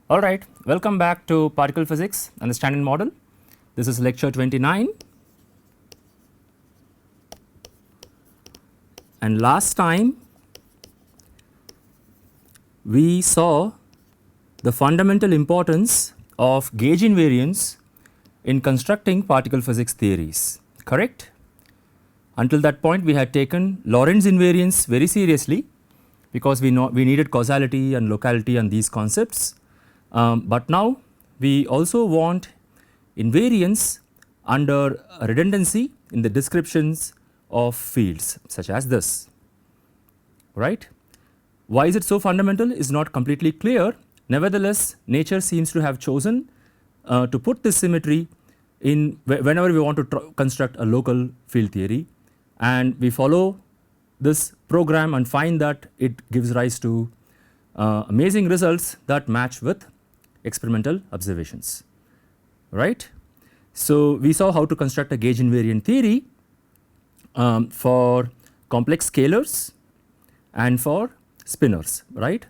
Alright, welcome back to particle physics and the standard model. This is lecture 29, and last time we saw the fundamental importance of gauge invariance in constructing particle physics theories, correct? Until that point we had taken Lorentz invariance very seriously because we needed causality and locality and these concepts. But now we also want invariance under redundancy in the descriptions of fields such as this, right. Why is it so fundamental is not completely clear. Nevertheless, nature seems to have chosen to put this symmetry in whenever we want to construct a local field theory, and we follow this program and find that it gives rise to amazing results that match with experimental observations, right. So, we saw how to construct a gauge invariant theory for complex scalars and for spinors, right.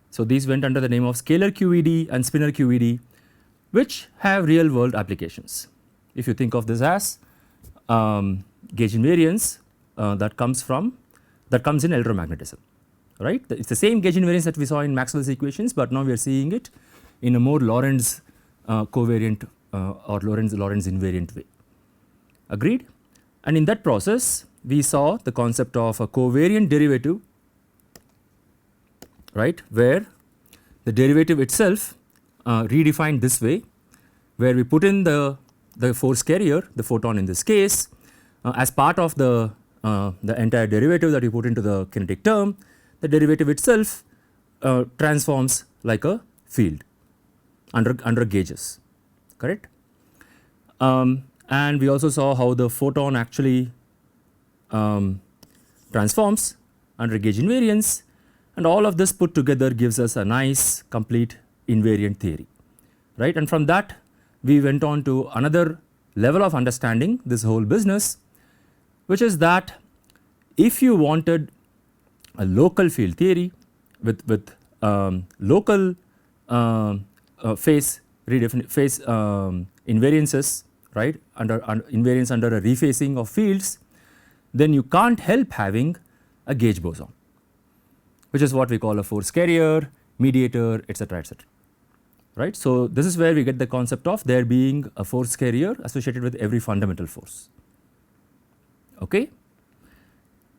So, these went under the name of scalar QED and spinor QED, which have real world applications. If you think of this as gauge invariance that comes in electromagnetism, right. It is the same gauge invariance that we saw in Maxwell's equations, but now we are seeing it in a more Lorentz covariant or Lorentz invariant way. Agreed? And in that process we saw the concept of a covariant derivative, right, where the derivative itself redefined this way, where we put in the force carrier, the photon in this case, as part of the entire derivative that we put into the kinetic term. The derivative itself transforms like a field under gauges, correct. And we also saw how the photon actually transforms under gauge invariance, and all of this put together gives us a nice complete invariant theory, right. And from that we went on to another level of understanding this whole business, which is that if you wanted a local field theory with local phase invariances, right, under invariance under a refacing of fields, then you can't help having a gauge boson, which is what we call a force carrier, mediator, etc., etc., right. So, this is where we get the concept of there being a force carrier associated with every fundamental force. Okay.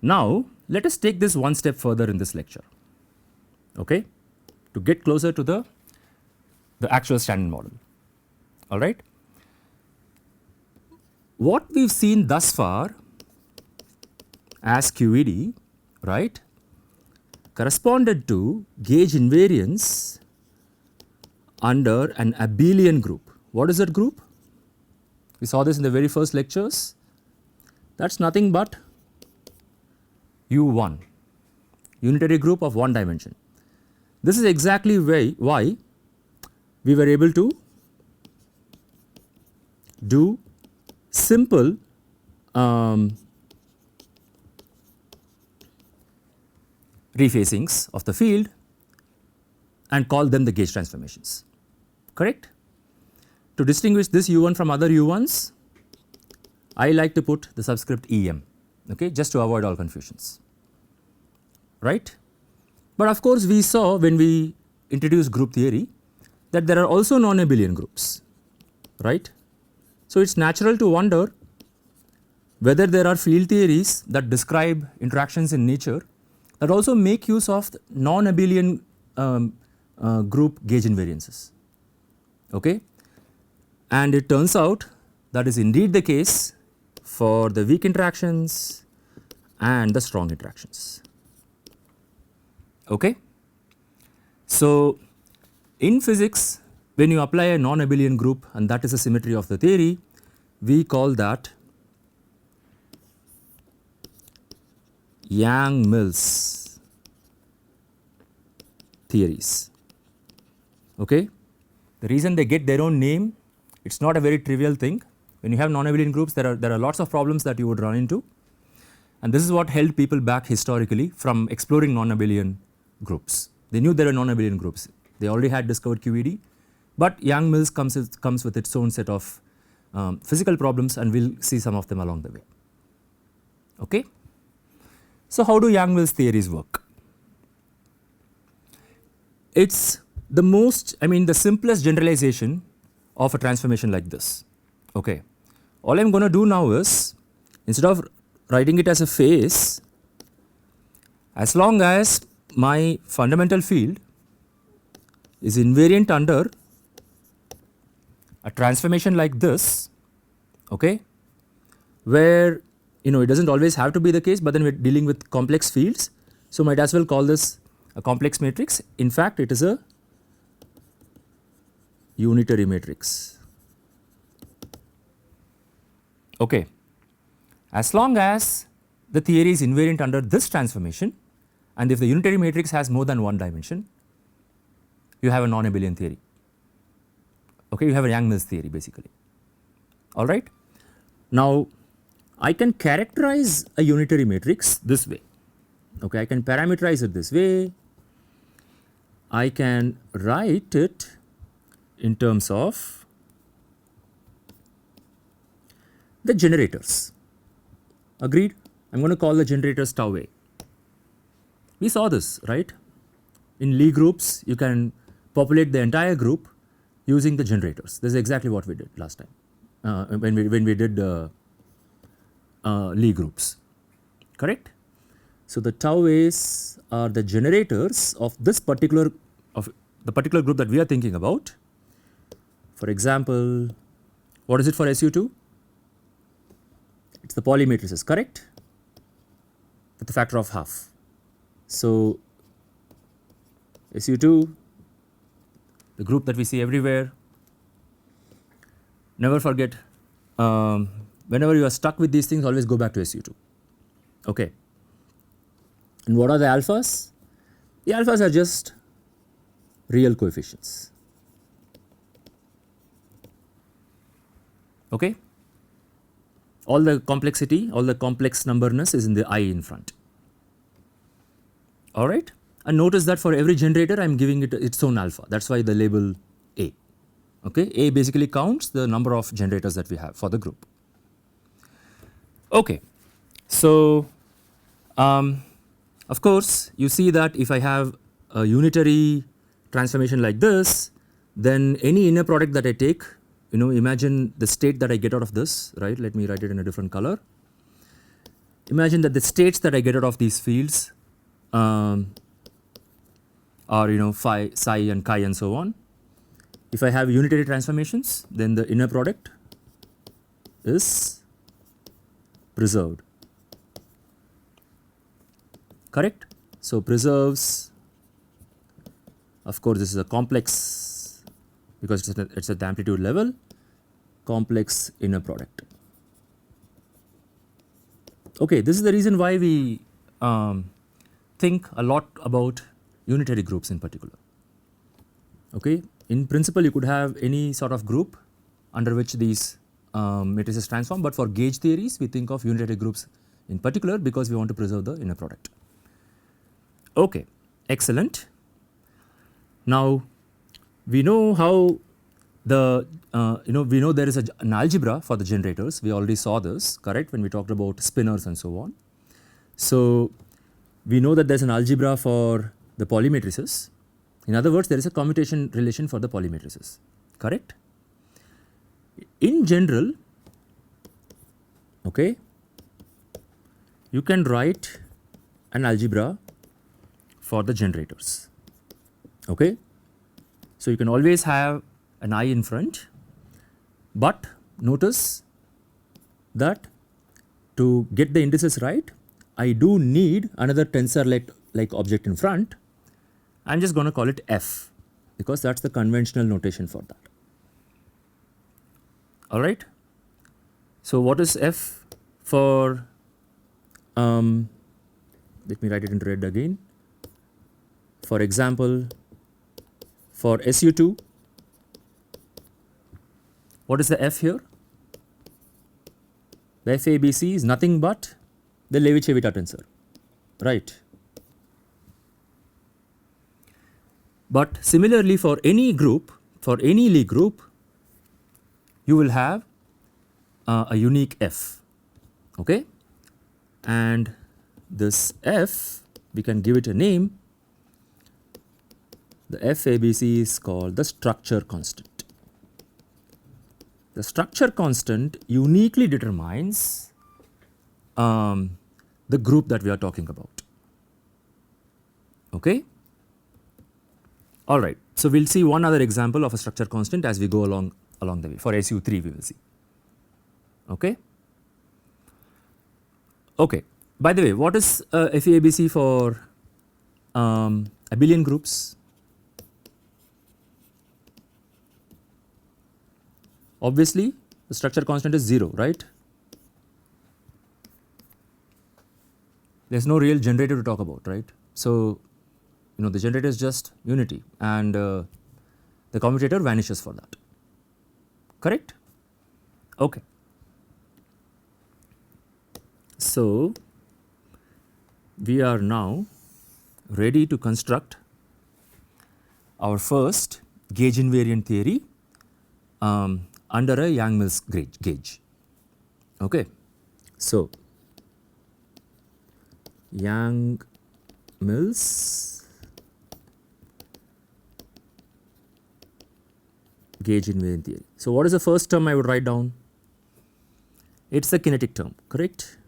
Now, let us take this one step further in this lecture, okay, to get closer to the actual standard model, all right. What we have seen thus far as QED, right, corresponded to gauge invariance under an abelian group. What is that group? We saw this in the very first lectures. That is nothing but U1, unitary group of one dimension. This is exactly why we were able to do simple refacings of the field and call them the gauge transformations, correct. To distinguish this U1 from other U1s, I like to put the subscript EM, okay, just to avoid all confusions, right. But of course, we saw when we introduced group theory that there are also non-abelian groups, right. So, it is natural to wonder whether there are field theories that describe interactions in nature that also make use of non-abelian group gauge invariances, okay. And it turns out that is indeed the case for the weak interactions and the strong interactions, okay. So, in physics, when you apply a non-abelian group and that is the symmetry of the theory, we call that Yang-Mills theories, okay. The reason they get their own name, it is not a very trivial thing. When you have non-abelian groups, there are lots of problems that you would run into, and this is what held people back historically from exploring non-abelian groups. They knew there were non-abelian groups. They already had discovered QED, but Yang-Mills comes with its own set of physical problems, and we'll see some of them along the way. Okay. So how do Yang-Mills theories work? It's the simplest generalization of a transformation like this. Okay. All I'm going to do now is, instead of writing it as a phase, as long as my fundamental field is invariant under a transformation like this, okay, where it doesn't always have to be the case, but then we're dealing with complex fields, so might as well call this a complex matrix. In fact, it is a unitary matrix. Okay. As long as the theory is invariant under this transformation, and if the unitary matrix has more than one dimension, you have a non-abelian theory. Okay, you have a Yang-Mills theory basically. All right. Now, I can characterize a unitary matrix this way. Okay, I can parameterize it this way. I can write it in terms of the generators. Agreed? I am going to call the generators tau A. We saw this, right? In Lie groups, you can populate the entire group using the generators. This is exactly what we did last time when we did Lie groups, correct? So the tau A's are the generators of the particular group that we are thinking about. For example, what is it for SU2? It's the Pauli matrices, correct? With a factor of half. So SU2, the group that we see everywhere. Never forget, whenever you are stuck with these things, always go back to SU2. Okay. And what are the alphas? The alphas are just real coefficients. Okay. All the complexity, all the complex numberness is in the I in front. All right. And notice that for every generator I am giving it its own alpha. That is why the label A. Okay. A basically counts the number of generators that we have for the group. Okay. So, of course, you see that if I have a unitary transformation like this, then any inner product that I take, imagine the state that I get out of this, right? Let me write it in a different color. Imagine that the states that I get out of these fields are phi, psi and chi and so on. If I have unitary transformations, then the inner product is preserved. Correct? So preserves, of course this is a complex because it's at the amplitude level, complex inner product. Okay, this is the reason why we think a lot about unitary groups in particular. Okay, in principle you could have any sort of group under which these matrices transform, but for gauge theories we think of unitary groups in particular because we want to preserve the inner product. Okay, excellent. Now we know how the we know there is an algebra for the generators. We already saw this, correct, when we talked about spinors and so on. So we know that there is an algebra for the Pauli matrices. In other words, there is a commutation relation for the Pauli matrices, correct? In general, okay, you can write an algebra for the generators, okay. So you can always have an I in front, but notice that to get the indices right, I do need another tensor like object in front. I am just going to call it F because that is the conventional notation for that. Alright. So what is F for, let me write it in red again. For example, for SU2, what is the F here? The FABC is nothing but the Levi-Civita tensor, right? But similarly for any group, for any Lie group, you will have a unique F, okay, and this F, we can give it a name. The FABC is called the structure constant. The structure constant uniquely determines the group that we are talking about, okay. All right, so we will see one other example of a structure constant as we go along the way. For SU3 we will see, okay. Okay, by the way, what is FABC for abelian groups? Obviously the structure constant is 0, right? There is no real generator to talk about, right? So, you know, the generator is just unity, and the commutator vanishes for that, correct? Okay. So, we are now ready to construct our first gauge invariant theory under a Yang-Mills gauge, okay. So, Yang-Mills gauge invariant theory. So, what is the first term I would write down? It is the kinetic term, correct?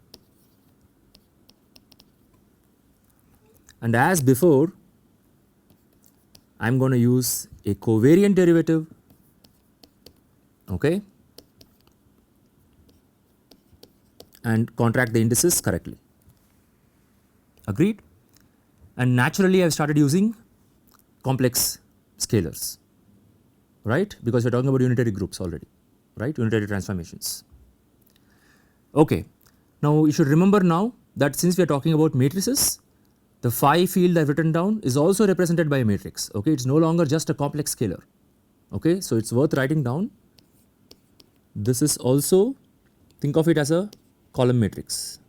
And as before, I am going to use a covariant derivative, okay, and contract the indices correctly. Agreed? And naturally I have started using complex scalars, right, because we are talking about unitary groups already, right, unitary transformations. Okay. Now you should remember now that since we are talking about matrices, the phi field I have written down is also represented by a matrix, okay. It is no longer just a complex scalar, okay. So it is worth writing down. This is also, think of it as a column matrix,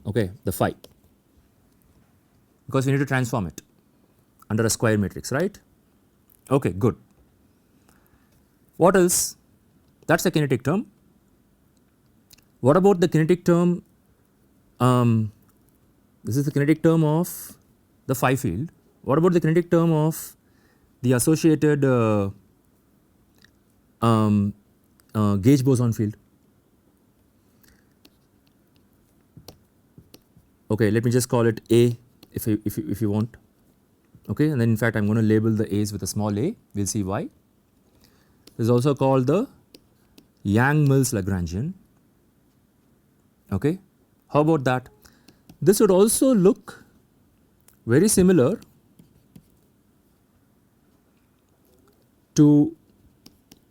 okay, the phi, because we need to transform it under a square matrix, right? Okay, good. What else? That is the kinetic term. What about the kinetic term? This is the kinetic term of the phi field. What about the kinetic term of the associated gauge boson field? Okay, let me just call it A if you want, okay, and then in fact I am going to label the A's with a small a, we will see why. This is also called the Yang-Mills Lagrangian, okay. How about that? This would also look very similar to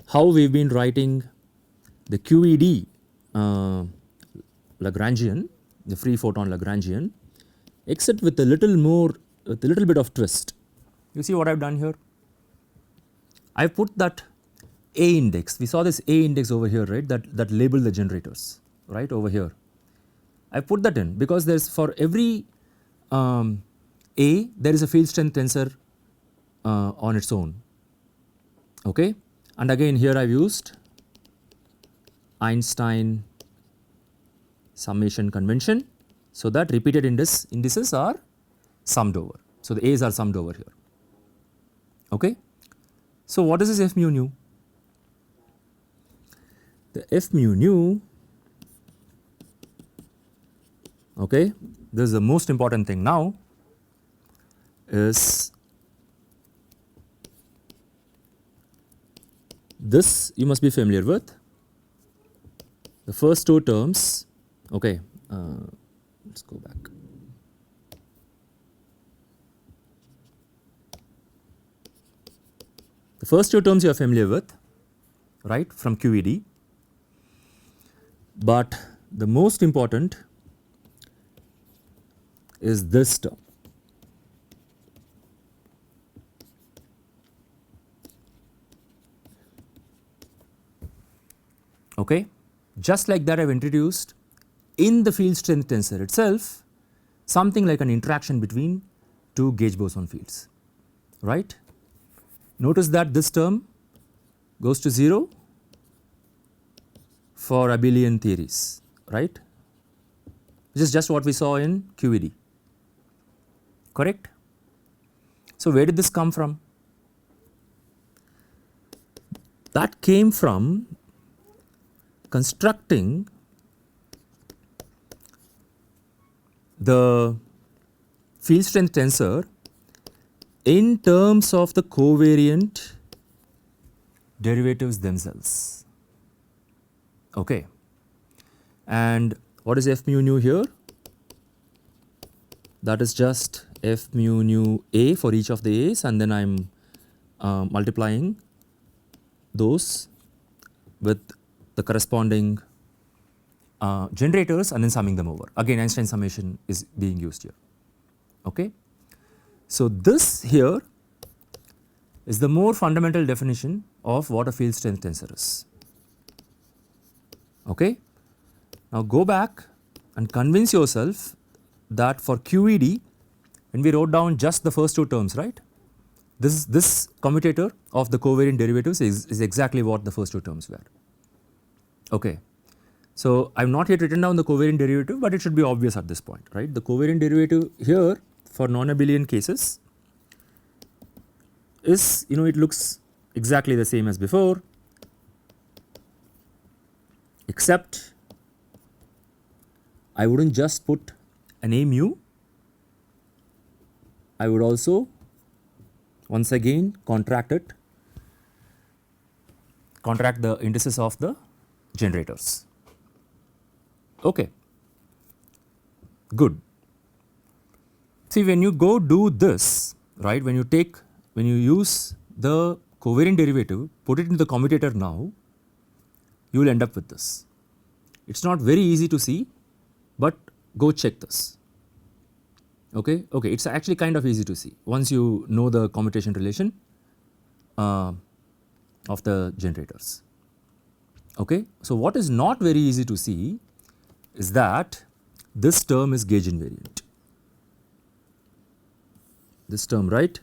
how we have been writing the QED Lagrangian, the free photon Lagrangian, except with a little more, with a little bit of twist. You see what I have done here? I have put that A index, we saw this A index over here, right, that labeled the generators, right, over here. I put that in because there is, for every A there is a field strength tensor on its own, okay. And again here I have used Einstein summation convention, so that repeated indices are summed over. So the A's are summed over here, okay. So what is this F mu nu? The F mu nu, okay, this is the most important thing now, is this you must be familiar with. The first two terms, okay, let's go back. The first two terms you are familiar with, right, from QED, but the most important is this term. Okay. Just like that I have introduced in the field strength tensor itself something like an interaction between to gauge boson fields, right. Notice that this term goes to 0 for abelian theories, right. This is just what we saw in QED, correct. So, where did this come from? That came from constructing the field strength tensor in terms of the covariant derivatives themselves. Okay. And what is F mu nu here? That is just F mu nu A for each of the A's, and then I am multiplying those with the corresponding generators and then summing them over. Again, Einstein summation is being used here. Okay. So, this here is the more fundamental definition of what a field strength tensor is. Okay. Now, go back and convince yourself that for QED, when we wrote down just the first two terms, right, this commutator of the covariant derivatives is exactly what the first two terms were. Okay. So, I have not yet written down the covariant derivative, but it should be obvious at this point, right. The covariant derivative here for non-abelian cases is, it looks exactly the same as before, except I would not just put an A mu, I would also once again contract the indices of the generators. Okay, good. See, when you go do this, right, when you use the covariant derivative, put it into the commutator now, you will end up with this. It is not very easy to see, but go check this. Okay, okay, it is actually kind of easy to see once you know the commutation relation of the generators. Okay, so what is not very easy to see is that this term is gauge invariant. This term, right,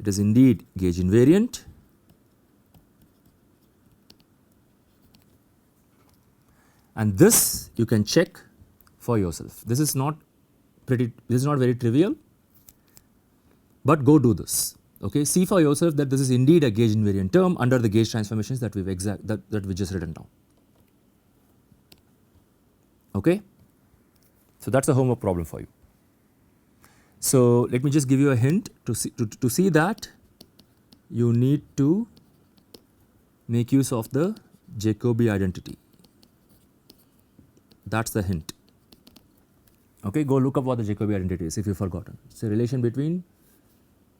it is indeed gauge invariant, and this you can check for yourself. This is not very trivial, but go do this. Okay, see for yourself that this is indeed a gauge invariant term under the gauge transformations that we just written down. Okay, so that is a homework problem for you. So, let me just give you a hint. To see that, you need to make use of the Jacobi identity. That is the hint. Okay, go look up what the Jacobi identity is if you have forgotten. It is a relation between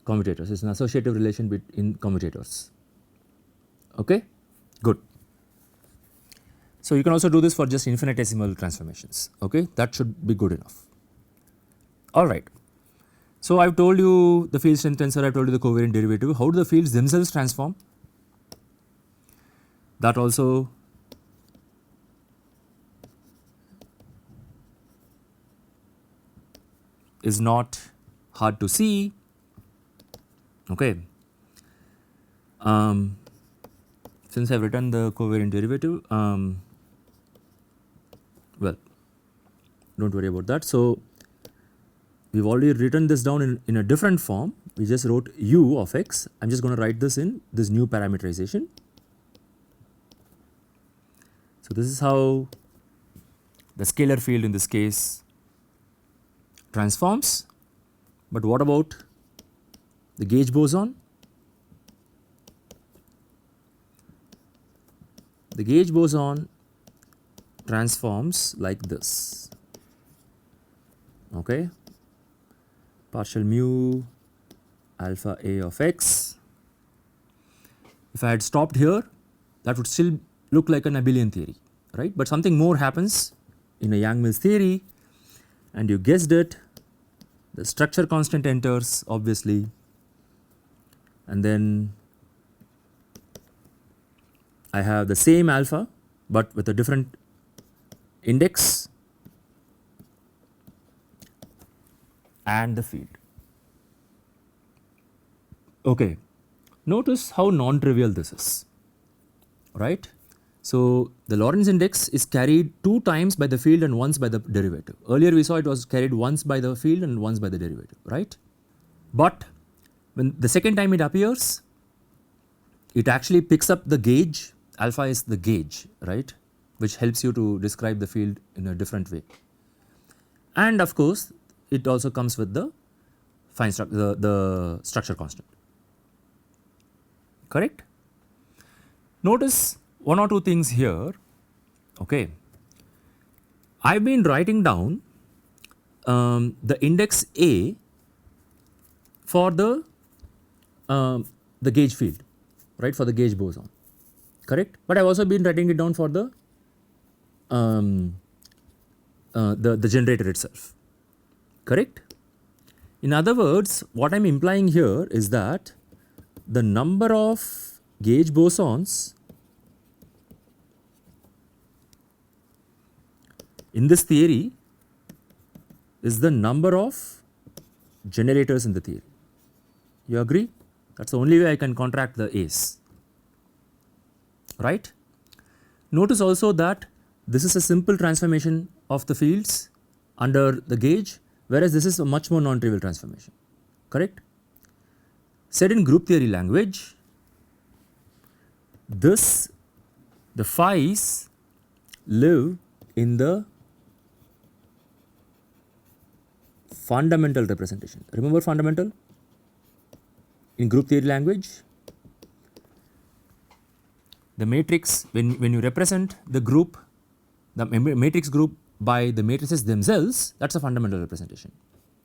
commutators, it is an associative relation between commutators. Okay, good. So, you can also do this for just infinitesimal transformations. Okay, that should be good enough. All right. So, I have told you the field strength tensor, I have told you the covariant derivative. How do the fields themselves transform? That also is not hard to see. Okay. Since I have written the covariant derivative, well, do not worry about that. So, we have already written this down in a different form. We just wrote u of x. I am just going to write this in this new parameterization. So, this is how the scalar field in this case transforms. But what about the gauge boson? The gauge boson transforms like this. Okay. Partial mu alpha A of x. If I had stopped here, that would still look like an abelian theory, right? But something more happens in a Yang-Mills theory, and you guessed it, the structure constant enters obviously, and then I have the same alpha but with a different index. and the field. Okay, notice how non-trivial this is, right? So the Lorentz index is carried 2 times by the field and once by the derivative. Earlier we saw it was carried once by the field and once by the derivative, right? But when the second time it appears, it actually picks up the gauge. Alpha is the gauge, right, which helps you to describe the field in a different way. And of course it also comes with the the structure constant, correct? Notice one or two things here. Okay, I've been writing down the index A for the gauge field, right, for the gauge boson, correct? But I've also been writing it down for the generator itself, correct? In other words, what I'm implying here is that the number of gauge bosons in this theory is the number of generators in the theory. You agree? That's the only way I can contract the A's, right? Notice also that this is a simple transformation of the fields under the gauge, whereas this is a much more non-trivial transformation, correct? Said in group theory language, the phi's live in the fundamental representation. Remember fundamental? In group theory language, the matrix, when you represent the group, the matrix group by the matrices themselves, that's a fundamental representation,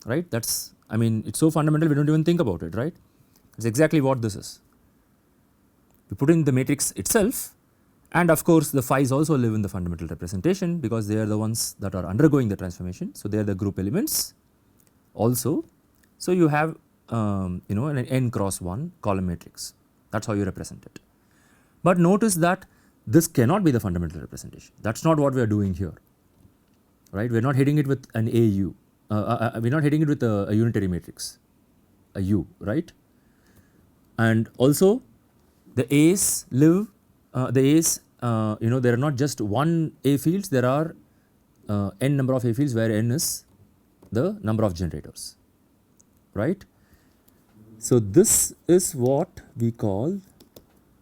right? That's, I mean, it's so fundamental we don't even think about it, right? It's exactly what this is. We put in the matrix itself, and of course the phi's also live in the fundamental representation because they are the ones that are undergoing the transformation. So they are the group elements also. So you have an n cross 1 column matrix. That's how you represent it. But notice that this cannot be the fundamental representation. That's not what we are doing here, right? We are not hitting it with an AU. We are not hitting it with a unitary matrix, a U, right? And also the A's live, there are not just one A fields, there are n number of A fields where n is the number of generators, right? So this is what we call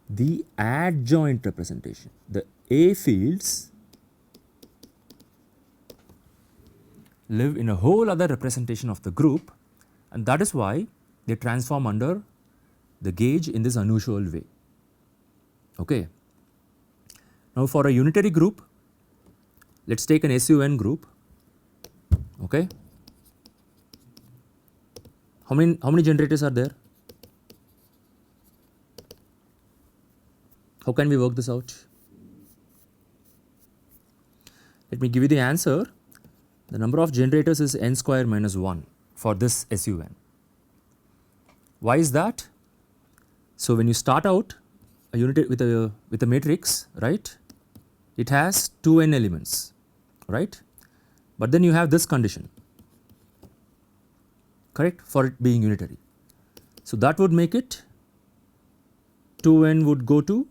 the adjoint representation. The A fields live in a whole other representation of the group, and that is why they transform under the gauge in this unusual way. Okay. Now for a unitary group, let's take an SUN group. Okay. How many generators are there? How can we work this out? Let me give you the answer. The number of generators is n square minus 1 for this SUN. Why is that? So when you start out a unit with a matrix, right, it has 2n elements, right? But then you have this condition, correct, for it being unitary. So that would make it 2n would go to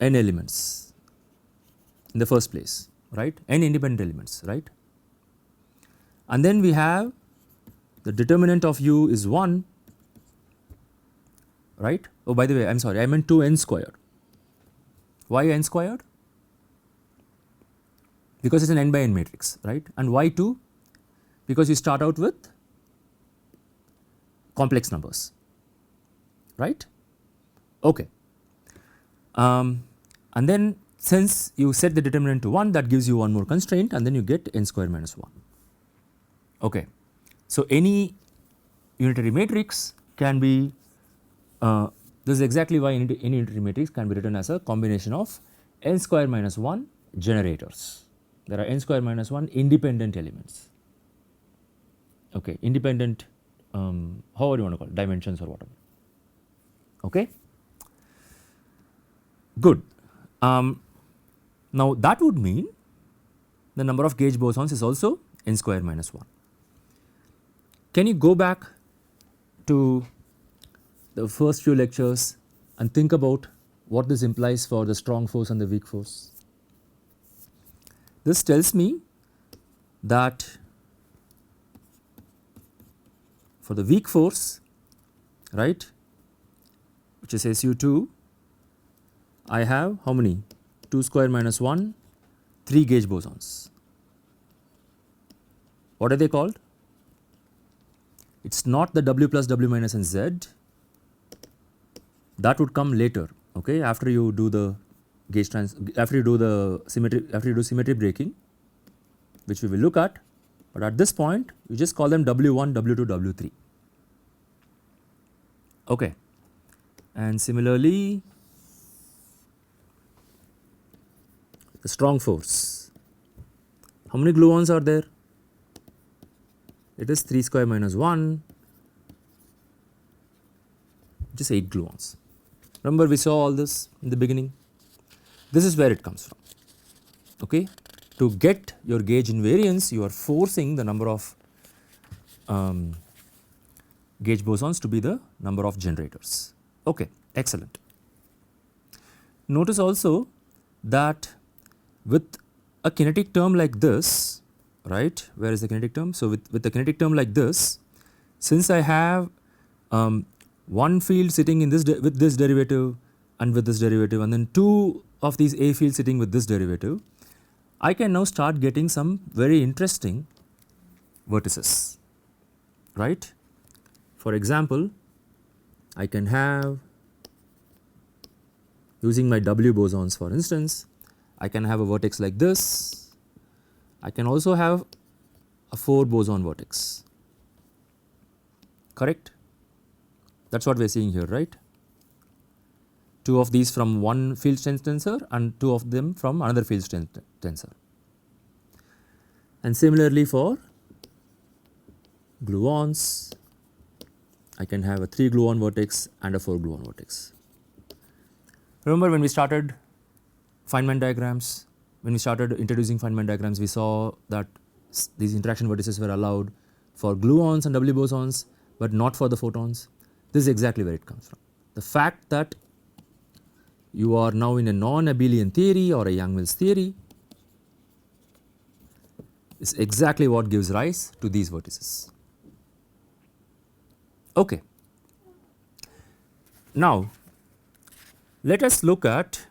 n elements in the first place, right, n independent elements, right? And then we have the determinant of u is 1, right? Oh, by the way, I am sorry, I meant 2n squared. Why n squared? Because it's an n by n matrix, right? And why 2? Because you start out with complex numbers, right? Okay. And then since you set the determinant to 1, that gives you one more constraint, and then you get n square minus 1. Okay. So any unitary matrix can be, this is exactly why any unitary matrix can be written as a combination of n square minus 1 generators. There are n square minus 1 independent elements. Okay, independent, however you want to call it, dimensions or whatever. Okay. Good. Now that would mean the number of gauge bosons is also n square minus 1. can you go back to the first few lectures and think about what this implies for the strong force and the weak force? This tells me that for the weak force, right, which is SU2, I have how many? 2 square minus 1, 3 gauge bosons. What are they called? It is not the W plus W minus and Z, that would come later, okay, after you do the after you do the symmetry breaking, which we will look at, but at this point you just call them W1, W2, W3. Okay. And similarly, the strong force, how many gluons are there? It is 3 square minus 1, which is 8 gluons. Remember we saw all this in the beginning. This is where it comes from, okay. To get your gauge invariance, you are forcing the number of gauge bosons to be the number of generators. Okay, excellent. Notice also that with a kinetic term like this, right, where is the kinetic term? So, with a kinetic term like this, since I have one field sitting in this with this derivative and with this derivative, and then two of these A fields sitting with this derivative, I can now start getting some very interesting vertices, right. For example, I can have, using my W bosons for instance, I can have a vertex like this. I can also have a 4 boson vertex, correct? That is what we are seeing here, right? 2 of these from one field strength tensor and 2 of them from another field strength tensor. And similarly for gluons, I can have a 3 gluon vertex and a 4 gluon vertex. Remember when we started Feynman diagrams, when we started introducing Feynman diagrams, we saw that these interaction vertices were allowed for gluons and W bosons, but not for the photons. This is exactly where it comes from. The fact that you are now in a non-abelian theory or a Yang-Mills theory is exactly what gives rise to these vertices. Okay. Now, let us look at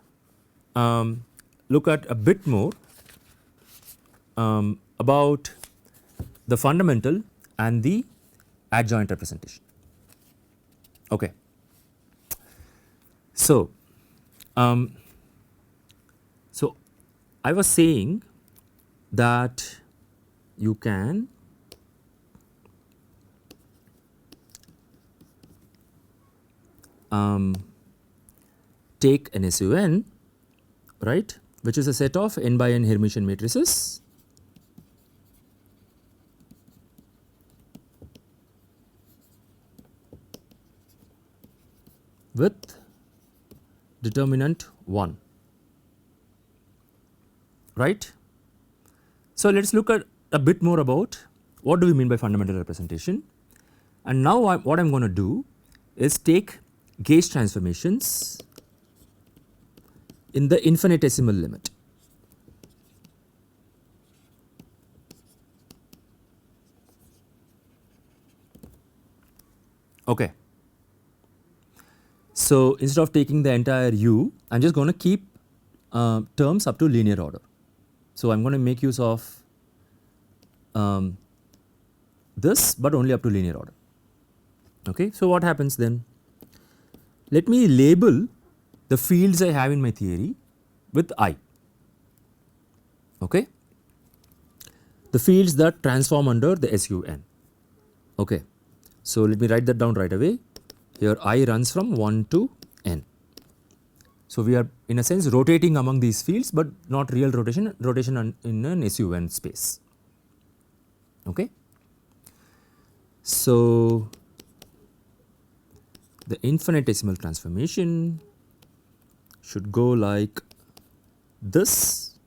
a bit more about the fundamental and the adjoint representation. Okay. So, I was saying that you can take an SUN, right, which is a set of n by n Hermitian matrices with determinant 1, right. So, let us look at a bit more about what do we mean by fundamental representation, and now what I am going to do is take gauge transformations in the infinitesimal limit. Okay. So, instead of taking the entire U, I am just going to keep terms up to linear order. So, I am going to make use of this, but only up to linear order. Okay. So, what happens then? Let me label the fields I have in my theory with I. Okay. The fields that transform under the SUN. Okay. So, let me write that down right away. Here I runs from 1 to n. So, we are in a sense rotating among these fields, but not real rotation in an SUN space. Okay. So, the infinitesimal transformation should go like this,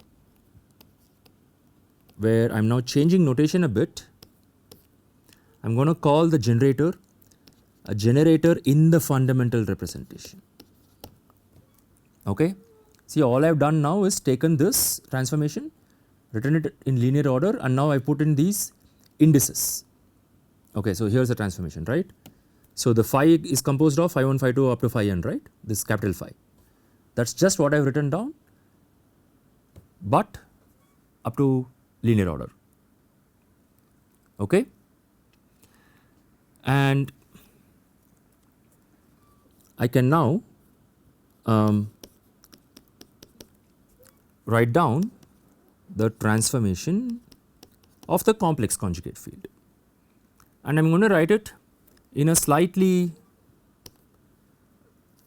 where I am now changing notation a bit. I'm going to call the generator a generator in the fundamental representation. Okay. See, all I have done now is taken this transformation, written it in linear order, and now I put in these indices. Okay, so here's the transformation, right? So the phi is composed of phi 1, phi 2 up to phi n, right? This capital phi. That's just what I've written down, but up to linear order. Okay? And I can now write down the transformation of the complex conjugate field, and I am going to write it in a slightly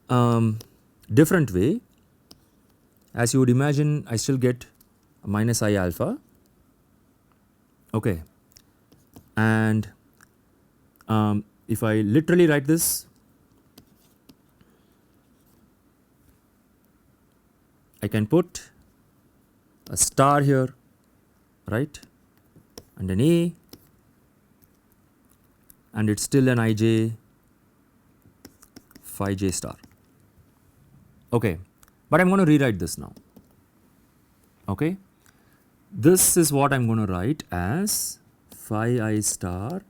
different way. As you would imagine, I still get a minus I alpha, okay, and if I literally write this, I can put a star here, right, and an A, and it's still an ij phi j star. Okay, but I'm going to rewrite this now. Okay, this is what I'm going to write as phi I star,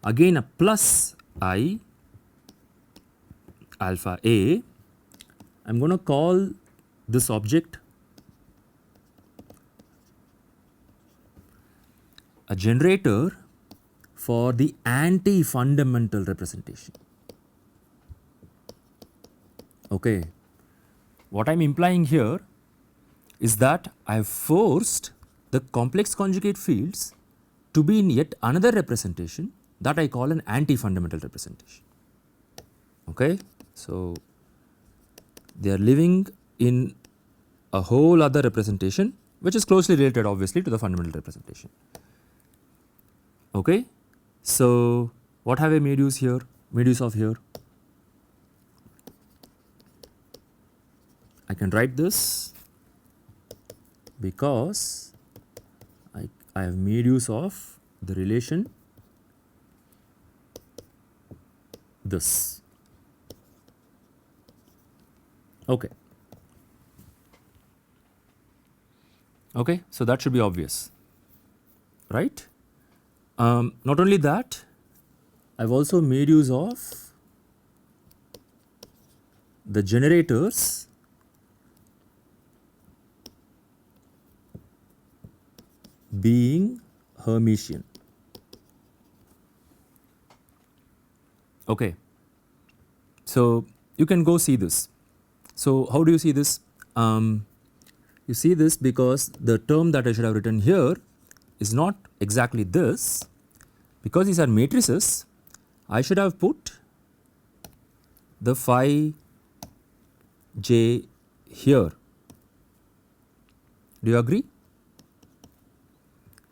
again a plus I alpha A. I'm going to call this object a generator for the anti-fundamental representation. Okay, what I am implying here is that I have forced the complex conjugate fields to be in yet another representation that I call an anti-fundamental representation. Okay, so they are living in a whole other representation which is closely related obviously to the fundamental representation. Okay, so what have I made use of here? I can write this because I have made use of the relation this. Okay. Okay, so that should be obvious, right? Not only that, I've also made use of the generators being Hermitian. Okay, so you can go see this. So how do you see this? You see this because the term that I should have written here is not exactly this. Because these are matrices, I should have put the phi j here. Do you agree?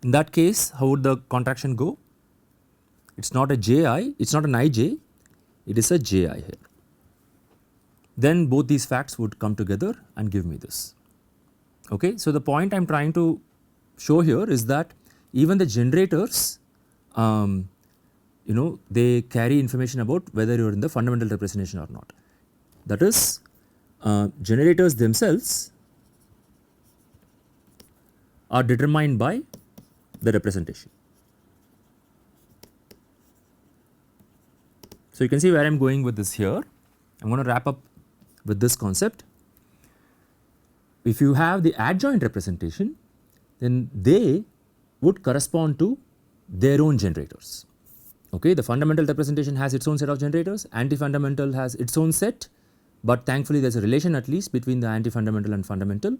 In that case, how would the contraction go? It's not a ji, it's not an ij, it is a ji here. Then both these facts would come together and give me this. Okay, so the point I am trying to show here is that even the generators, they carry information about whether you are in the fundamental representation or not. That is, generators themselves are determined by the representation. So you can see where I am going with this here. I am going to wrap up with this concept. If you have the adjoint representation, then they would correspond to their own generators. Okay, the fundamental representation has its own set of generators, anti-fundamental has its own set, but thankfully there is a relation at least between the anti-fundamental and fundamental,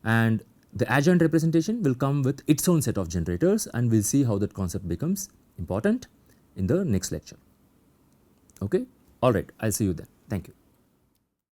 and the adjoint representation will come with its own set of generators, and we will see how that concept becomes important in the next lecture. Okay, alright, I will see you then. Thank you.